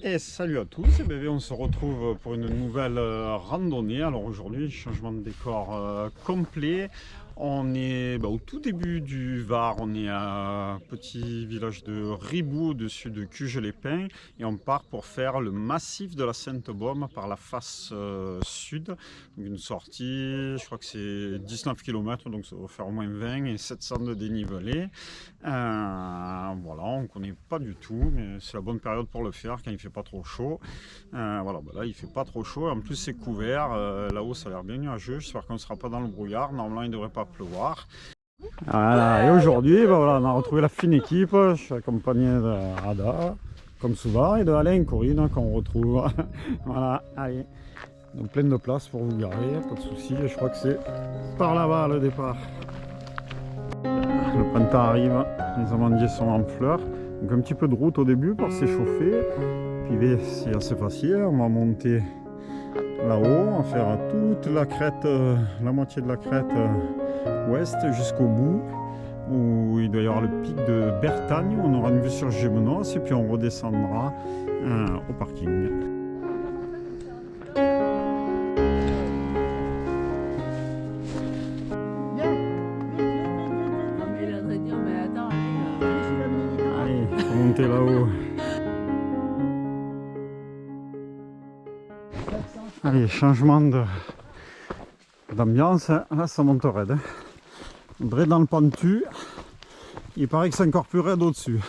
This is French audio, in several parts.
Et salut à tous, et bien, on se retrouve pour une nouvelle randonnée. Alors aujourd'hui, changement de décor complet. On est au tout début du Var, on est à un petit village de Ribou au-dessus de Cuges-les-Pins et on part pour faire le massif de la Sainte-Baume par la face sud. Donc une sortie, je crois que c'est 19 km, donc ça va faire au moins 20 et 700 de dénivelé. Voilà, on ne connaît pas du tout, mais c'est la bonne période pour le faire quand il ne fait pas trop chaud. Voilà, là il fait pas trop chaud, en plus c'est couvert, là-haut ça a l'air bien nuageux, j'espère qu'on ne sera pas dans le brouillard, normalement il ne devrait pas pleuvoir. Voilà, et aujourd'hui voilà, on a retrouvé la fine équipe, je suis accompagné de Ada, comme souvent, et de Alain et Corinne qu'on retrouve. Voilà, allez, donc plein de place pour vous garer, pas de soucis, je crois que c'est par là-bas le départ. Le printemps arrive, les amandiers sont en fleurs, donc un petit peu de route au début pour s'échauffer, puis c'est assez facile, on va monter là-haut, on va faire toute la crête, la moitié de la crête ouest jusqu'au bout, où il doit y avoir le pic de Bertagne, on aura une vue sur Gémenos, et puis on redescendra au parking. Là-haut. Allez, changement d'ambiance, là ça monte raide. On est dans le pentu, il paraît que c'est encore plus raide au-dessus.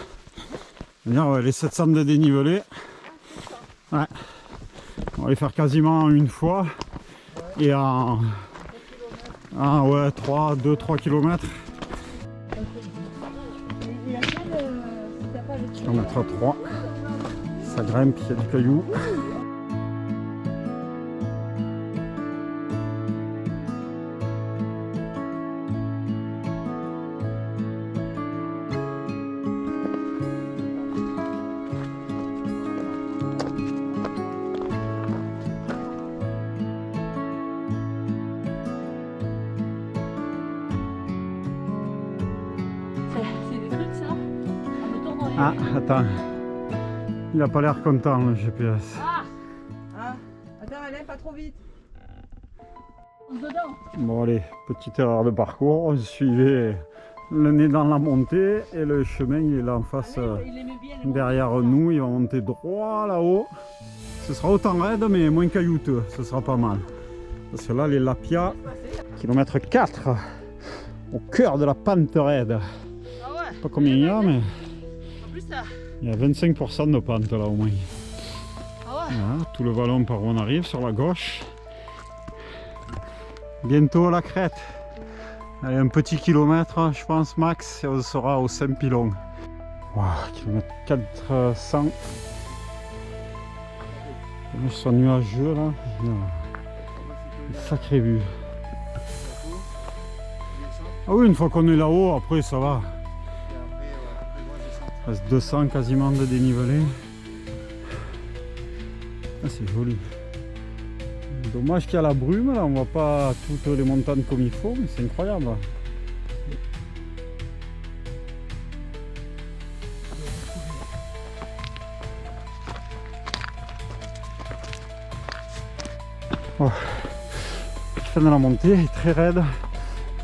Ouais, les 700 de dénivelé, ouais. On va les faire quasiment une fois et en 2-3 km. Kilomètre 3, ça grimpe, il y a du caillou. C'est des trucs ça? Ah, attends, il a pas l'air content le GPS. Attends Alain, pas trop vite. Dedans. Bon allez, petite erreur de parcours, on suivait le nez dans la montée et le chemin il est là en face derrière nous, il va monter droit là-haut. Ce sera autant raide mais moins caillouteux, ce sera pas mal. Parce que là les Lapia, kilomètre 4, au cœur de la pente raide. Ah ouais. Je sais pas combien il y a mais Ça. il y a 25% de pente là au moins. Ah ouais. Voilà, tout le vallon par où on arrive sur la gauche. Bientôt la crête. Allez, un petit kilomètre, je pense max, et on sera au Saint-Pilon. Wow, kilomètre 400. Je suis nuageux là. Une sacrée vue. Ah oui, une fois qu'on est là-haut, après ça va. Il reste 200 quasiment de dénivelé. Ah, c'est joli. Dommage qu'il y a la brume, là on voit pas toutes les montagnes comme il faut, mais c'est incroyable. Oh. La fin de la montée est très raide,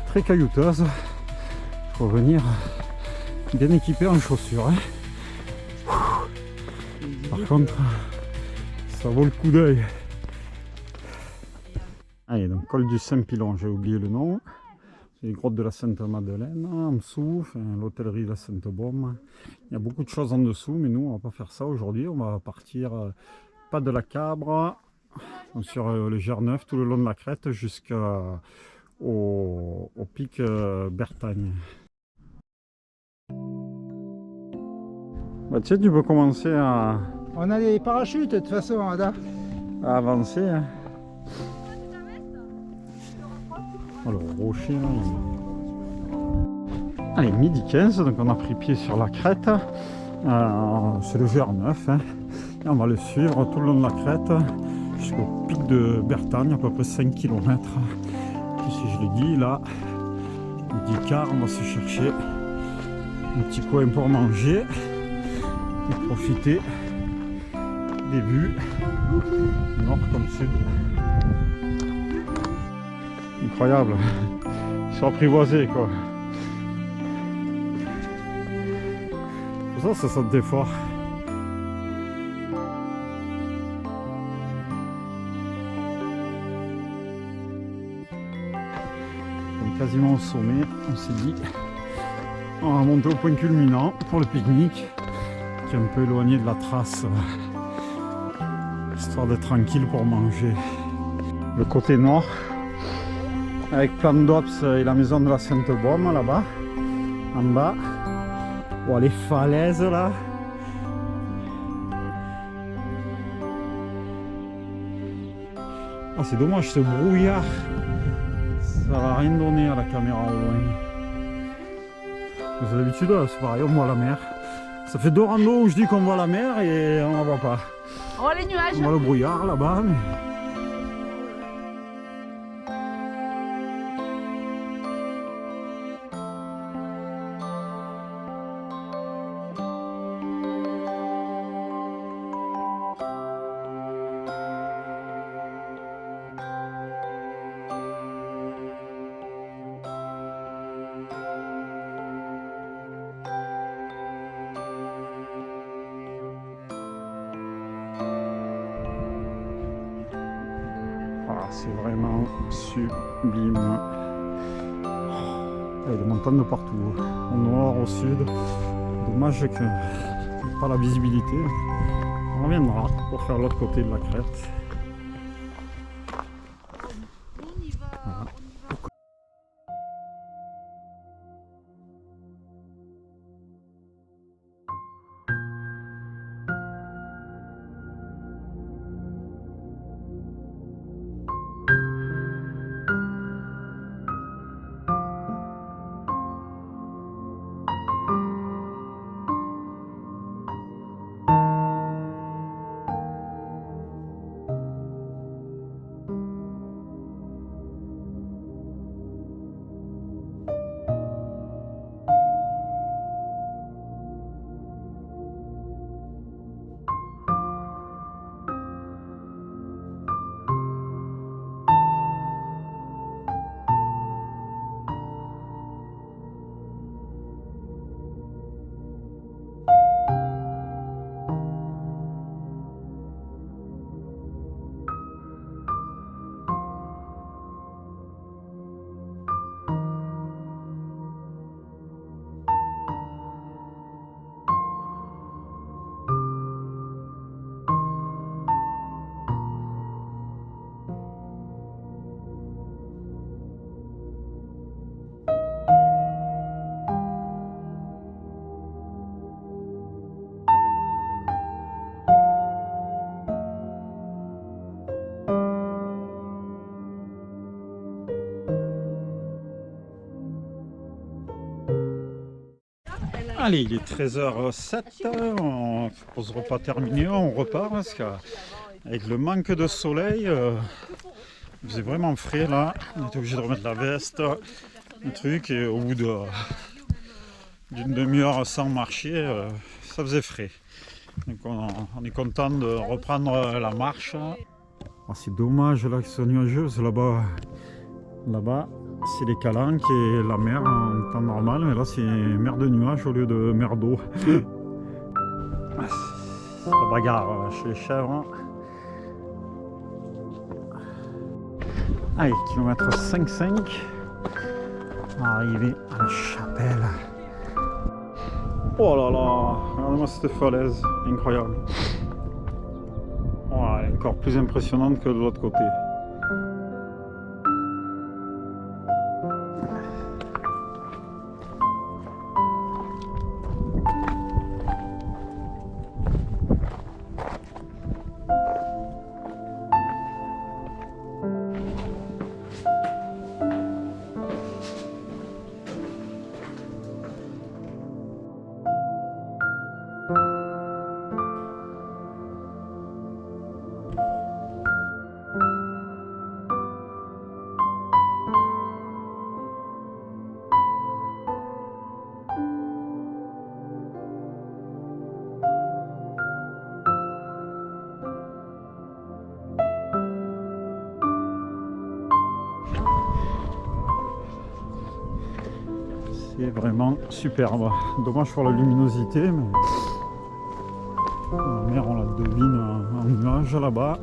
très caillouteuse. Il faut venir bien équipé en chaussures. Hein. Par contre, ça vaut le coup d'œil. Allez, donc col du Saint-Pilon, j'ai oublié le nom. C'est les grottes de la Sainte-Madeleine, en dessous, l'hôtellerie de la Sainte-Baume. Il y a beaucoup de choses en dessous, mais nous, on va pas faire ça aujourd'hui. On va partir pas de la Cabre, sur le Gers-Neuf, tout le long de la crête, jusqu'au pic Bertagne. Bah, tu sais, tu peux commencer à... On a les parachutes de toute façon, Ada. à avancer. Hein. Oh, le rocher là. Allez, midi 15, donc on a pris pied sur la crête. C'est le Gers-Neuf. Hein. Et on va le suivre tout le long de la crête jusqu'au pic de Bertagne, à peu près 5 km. Puis si je l'ai dit, là, midi quart, on va se chercher un petit coin pour manger et profiter des vues, nord comme sud. Incroyable, ils sont apprivoisés quoi. Pour ça, ça sentait fort. On est quasiment au sommet, on s'est dit. On va monter au point culminant pour le pique-nique, qui est un peu éloigné de la trace, histoire d'être tranquille pour manger. Le côté nord, avec Plan d'Ops et la maison de la Sainte-Baume là-bas, en bas. Oh, les falaises là. Ah, c'est dommage ce brouillard. Ça va rien donner à la caméra au loin. Mais d'habitude, c'est pareil, on voit la mer. Ça fait 2 randos où je dis qu'on voit la mer et on la voit pas. On voit les nuages. On voit le brouillard là-bas, mais... Ah, c'est vraiment sublime. Il y a des montagnes de partout, au nord, au sud. Dommage qu'il n'y ait pas la visibilité. On reviendra pour faire l'autre côté de la crête. On y va. Voilà. Allez, il est 13h07, on pose repas terminé, on repart parce qu'avec le manque de soleil, il faisait vraiment frais là, on était obligé de remettre la veste, le truc, et au bout d'une demi-heure sans marcher, ça faisait frais. Donc on est content de reprendre la marche. Oh, c'est dommage là que c'est nuageux, parce que là-bas c'est les calanques et la mer en temps normal, mais là c'est mer de nuages au lieu de mer d'eau. La bagarre chez les chèvres. Allez, kilomètre 5,5. On va arriver à la chapelle. Oh là là, regardez-moi cette falaise, incroyable. Oh, elle est encore plus impressionnante que de l'autre côté. vraiment superbe. Dommage pour la luminosité, mais la mer on la devine en nuage là-bas.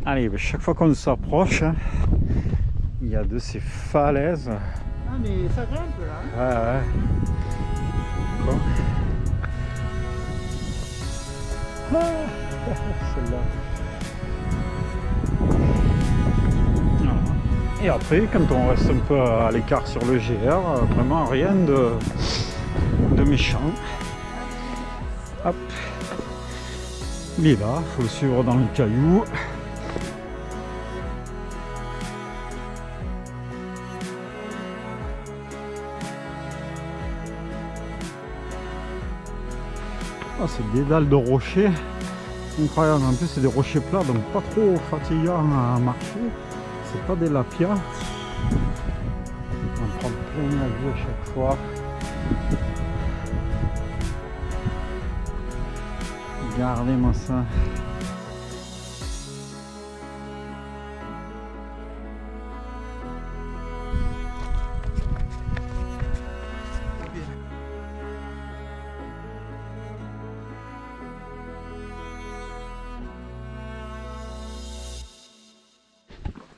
Allez, chaque fois qu'on s'approche, il y a de ces falaises. Ah mais ça grimpe là. Ouais. Bon. Ah, celle-là. Voilà. Et après, quand on reste un peu à l'écart sur le GR, vraiment rien de méchant. Hop. Il est là, il faut le suivre dans les cailloux. Ah, c'est des dalles de rochers, incroyable. En plus c'est des rochers plats, donc pas trop fatigant à marcher. C'est pas des lapias. On prend plein la vue à chaque fois. Regardez-moi ça.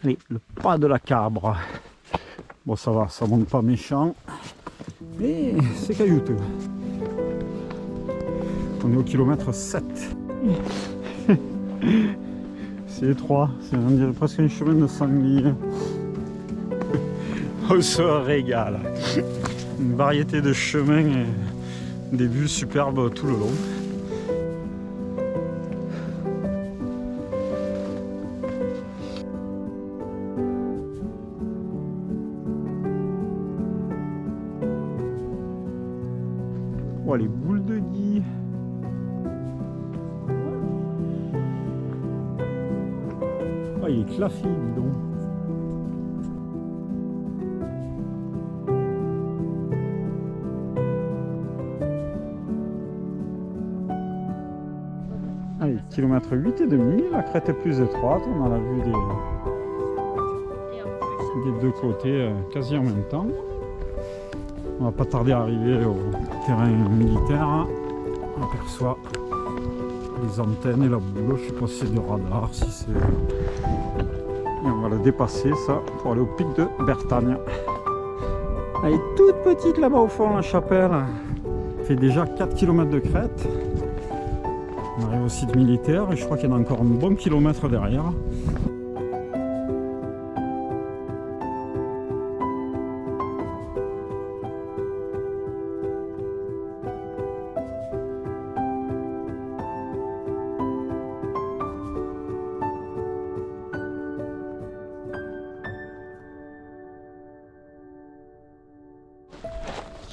Allez, le pas de la Cabre. Bon, ça va, ça monte pas méchant, mais c'est caillouteux. On est au kilomètre 7. C'est étroit, c'est on dirait presque un chemin de sanglier. On se régale. Une variété de chemins et des vues superbes tout le long. Oh, les boules de gui. Oh, il est claffi, dis donc. Allez, kilomètre 8,5, la crête est plus étroite, on a la vue des deux côtés quasi en même temps. On va pas tarder à arriver au terrain militaire. On aperçoit les antennes et la boule. Je sais pas si c'est du radar, si c'est... Et on va la dépasser ça pour aller au pic de Bertagne. Elle est toute petite là-bas au fond, la chapelle. Elle fait déjà 4 km de crête. On arrive au site militaire et je crois qu'il y en a encore un bon kilomètre derrière.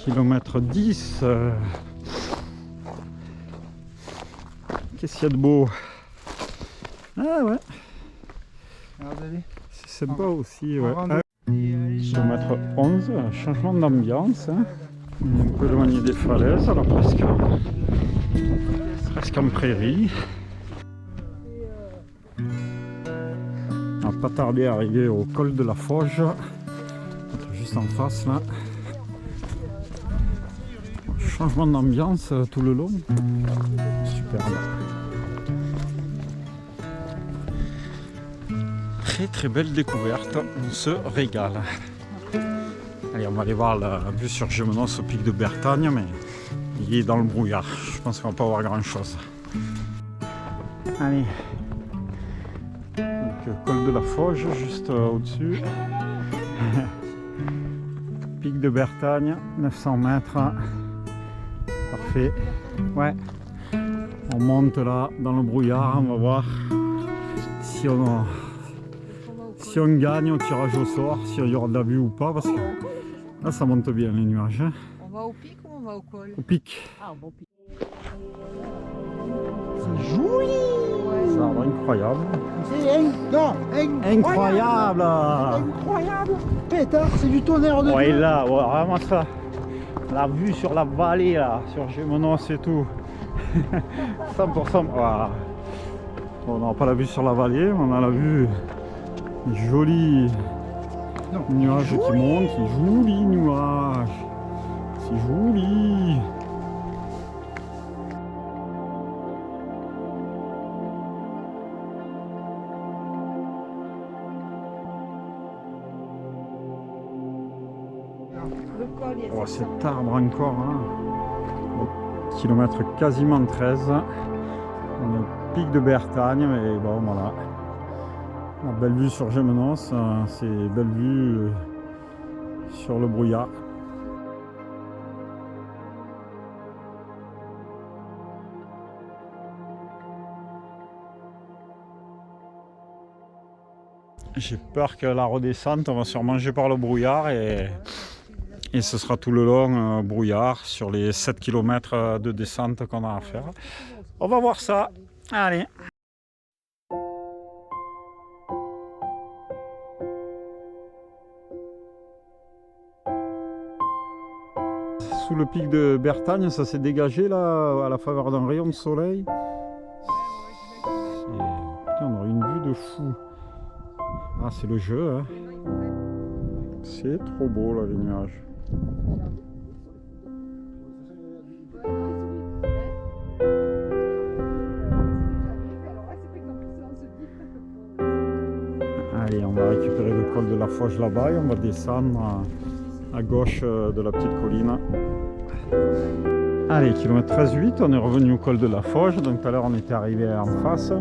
Kilomètre 10. Qu'est-ce qu'il y a de beau? Ah ouais, c'est sympa aussi. Ouais. Kilomètre 11, changement d'ambiance. Hein. On est un peu éloigné des falaises, alors presque en prairie. On va pas tarder à arriver au col de la Foge, juste en face là. Changement d'ambiance tout le long. Superbe. Très belle découverte. On se régale. Allez, on va aller voir la vue sur Gémenos au pic de Bertagne, mais il est dans le brouillard. Je pense qu'on va pas voir grand chose. Allez. Donc, col de la Foge juste au-dessus. Pic de Bertagne, 900 mètres. Parfait. Ouais. On monte là dans le brouillard, on va voir si on gagne au tirage au sort, s'il y aura de la vue ou pas, parce que là ça monte bien les nuages. Hein. On va au pic ou on va au col? Au pic. Ah, bon pic. C'est joli. C'est incroyable. C'est Incroyable. incroyable. Pétard, c'est du tonnerre de Ouais, Dieu. là, ouais, vraiment ça. La vue sur la vallée là, sur Gémenos et tout. 100%. Wow. On n'aura pas la vue sur la vallée, mais on a la vue jolie nuages qui montent, c'est joli nuage, c'est joli. Oh, cet arbre encore, hein. Au kilomètre quasiment 13. On est au pic de Bertagne, mais bon voilà. La belle vue sur Gémenos, c'est belle vue sur le brouillard. J'ai peur que la redescente, on va se faire manger par le brouillard et ce sera tout le long brouillard sur les 7 km de descente qu'on a à faire. On va voir ça. Allez. Sous le pic de Bertagne, ça s'est dégagé là à la faveur d'un rayon de soleil. Putain, on aurait une vue de fou. Ah, c'est le jeu, hein. C'est trop beau là, les nuages. Allez, on va récupérer le col de la Foge là-bas et on va descendre à gauche de la petite colline. Allez, kilomètre 13,8, on est revenu au col de la Foge. Donc tout à l'heure on était arrivé en face.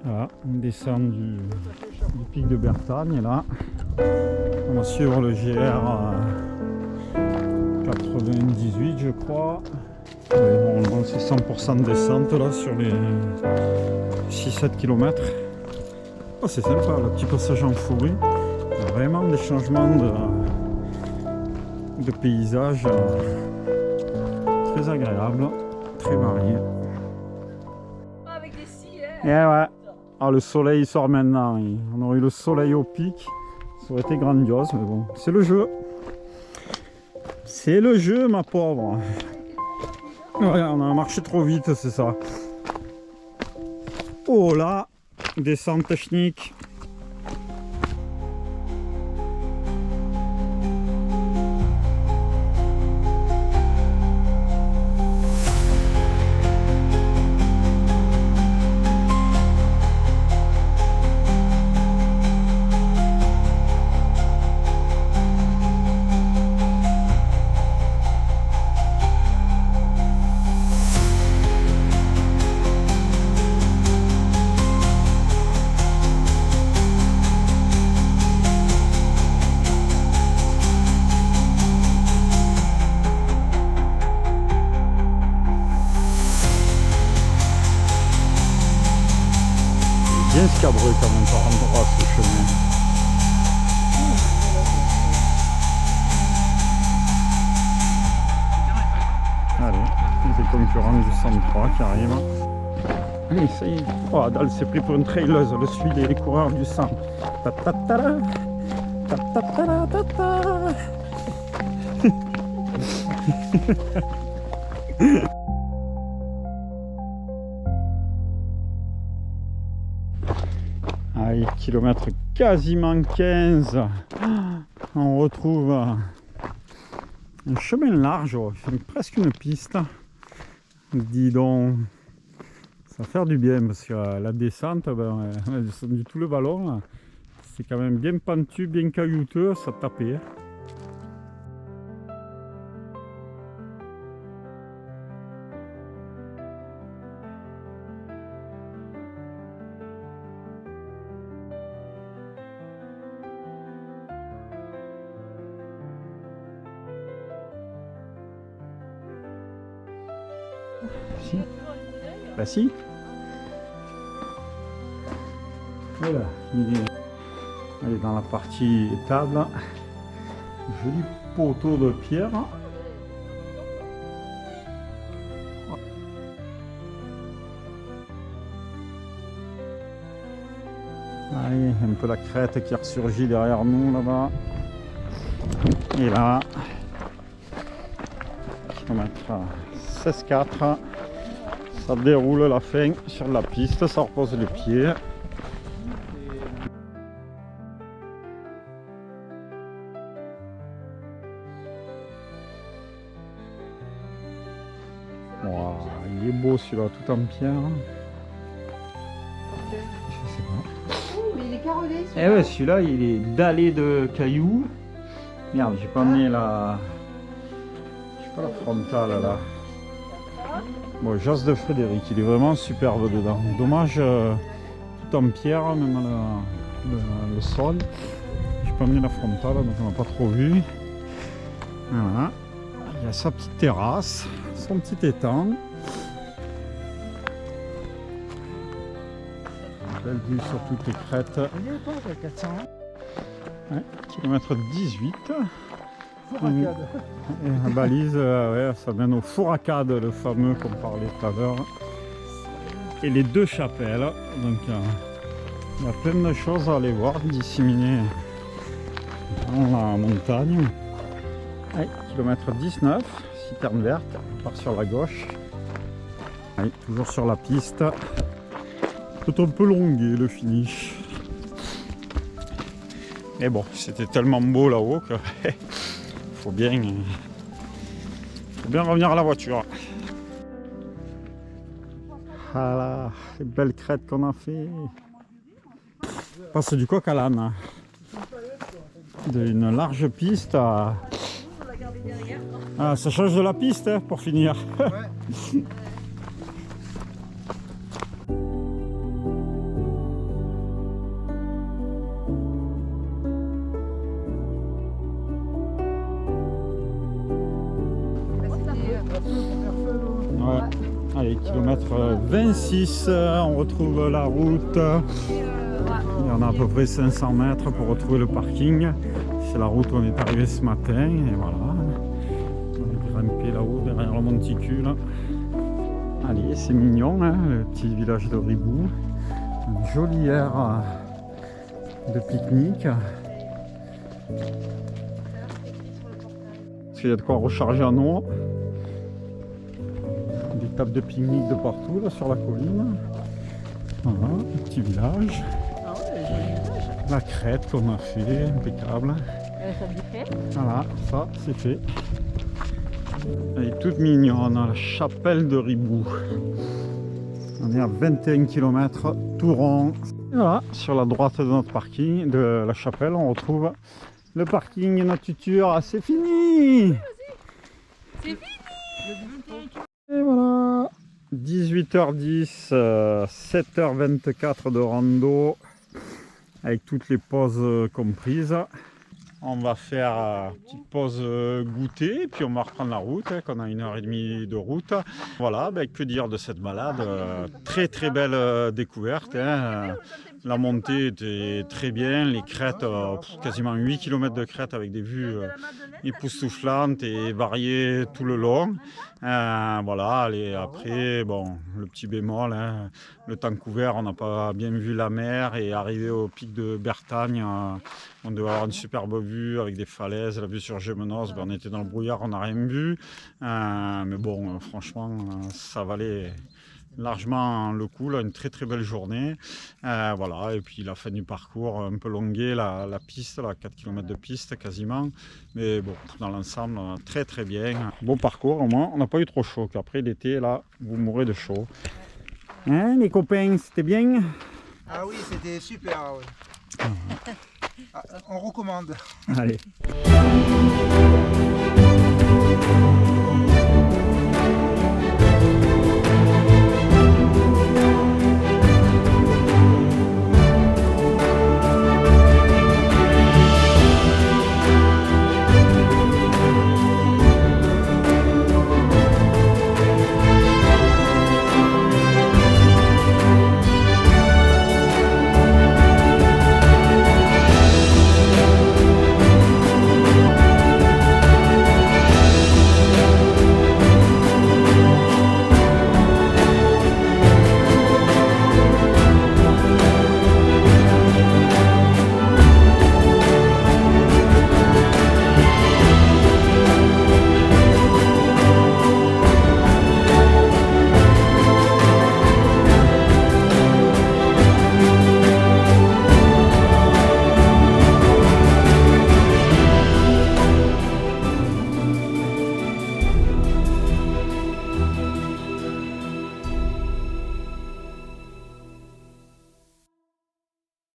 Voilà, on descend du pic de Bertagne là. On va suivre le GR 98 je crois. Normalement c'est 100% de descente là sur les 6-7 km. Oh, c'est sympa, le petit passage en forêt. Il y a vraiment des changements de paysage très agréables, très variés. Avec des scies, Et ouais. Ah, le soleil sort maintenant. On aurait eu le soleil au pic. Ça aurait été grandiose, mais bon, c'est le jeu. C'est le jeu, ma pauvre. Ouais, on a marché trop vite, c'est ça. Oh là, descente technique. Bien scabreux quand même par endroit ce chemin. Allez, des concurrents du 103 qui arrivent. Allez, ça y est. Oh, Adal s'est pris pour une traileuse, le suit des coureurs du 100. Ta-ta-ta-la, ta-ta-ta-la-ta-ta. Allez, kilomètre quasiment 15. On retrouve un chemin large, presque une piste. Dis donc, ça va faire du bien parce que la descente, on a descendu tout le vallon. C'est quand même bien pentu, bien caillouteux, ça tapait. Si. Bah si. Voilà, il est dans la partie étable. Joli poteau de pierre. Allez, un peu la crête qui a ressurgi derrière nous là-bas. Et là, kilomètre 16,4. Ça déroule la fin sur la piste, ça repose les pieds. Wow, il est beau celui-là, tout en pierre. Je sais pas. Oh, mais il est carrelé. Eh ouais, celui-là il est dallé de cailloux. Merde, j'ai pas amené la. Je sais pas la frontale là. Bon, Jas de Frédéric, il est vraiment superbe dedans. Dommage, tout en pierre, même le sol. J'ai pas amené la frontale, donc on n'a pas trop vu. Voilà. Il y a sa petite terrasse, son petit étang. Belle vue sur toutes les crêtes. Il est pas à 400. Ouais, kilomètre 18. Fouracade. Et la balise, ouais, ça mène au Fouracade, le fameux qu'on parlait tout à l'heure. Et les deux chapelles. Donc il y a plein de choses à aller voir, disséminées dans la montagne. Ouais, kilomètre 19, citerne verte, on part sur la gauche. Ouais, toujours sur la piste. C'est un peu longué le finish. Mais bon, c'était tellement beau là-haut que faut bien revenir à la voiture. Voilà, les belles crêtes qu'on a fait. On passe du coq à l'âne. D'une large piste à... Ah, ça change de la piste hein, pour finir. Ouais. Ouais. Allez, kilomètre 26, on retrouve la route. Il y en a à peu près 500 mètres pour retrouver le parking. C'est la route où on est arrivé ce matin. Et voilà. On est grimpé là-haut derrière le monticule. Allez, c'est mignon, hein, le petit village de Ribou. Une jolie aire de pique-nique. Parce qu'il y a de quoi recharger en eau. Des tables de pique-nique de partout là sur la colline. Voilà, un petit village. Ah ouais, joli village. La crête qu'on a fait, impeccable. Ça me dit fait. Voilà, ça c'est fait. Elle est toute mignonne, la chapelle de Ribou. On est à 21 km, tout rond. Et voilà, sur la droite de notre parking, de la chapelle, on retrouve le parking et notre tuture. Ah, c'est fini! C'est fini. Et voilà, 18h10, 7h24 de rando, avec toutes les pauses comprises. On va faire une petite pause goûter, puis on va reprendre la route, qu'on a 1h30 de route. Voilà, que dire de cette balade, très très belle découverte. Hein. La montée était très bien, les crêtes, quasiment 8 km de crêtes avec des vues époustouflantes et variées tout le long. Voilà, allez, après, bon, le petit bémol, hein, le temps couvert, on n'a pas bien vu la mer et arrivé au pic de Bertagne, on devait avoir une superbe vue avec des falaises, la vue sur Gémenos, on était dans le brouillard, on n'a rien vu. Mais bon, franchement, ça valait largement le coup, là, une très très belle journée. Voilà, et puis la fin du parcours, un peu longué, la piste, là, 4 km de piste quasiment. Mais bon, dans l'ensemble, très très bien. Bon parcours, au moins, on n'a pas eu trop chaud. Qu'après l'été, là, vous mourrez de chaud. Hein, les copains, c'était bien? Ah oui, c'était super. Ouais. Ah, on recommande. Allez.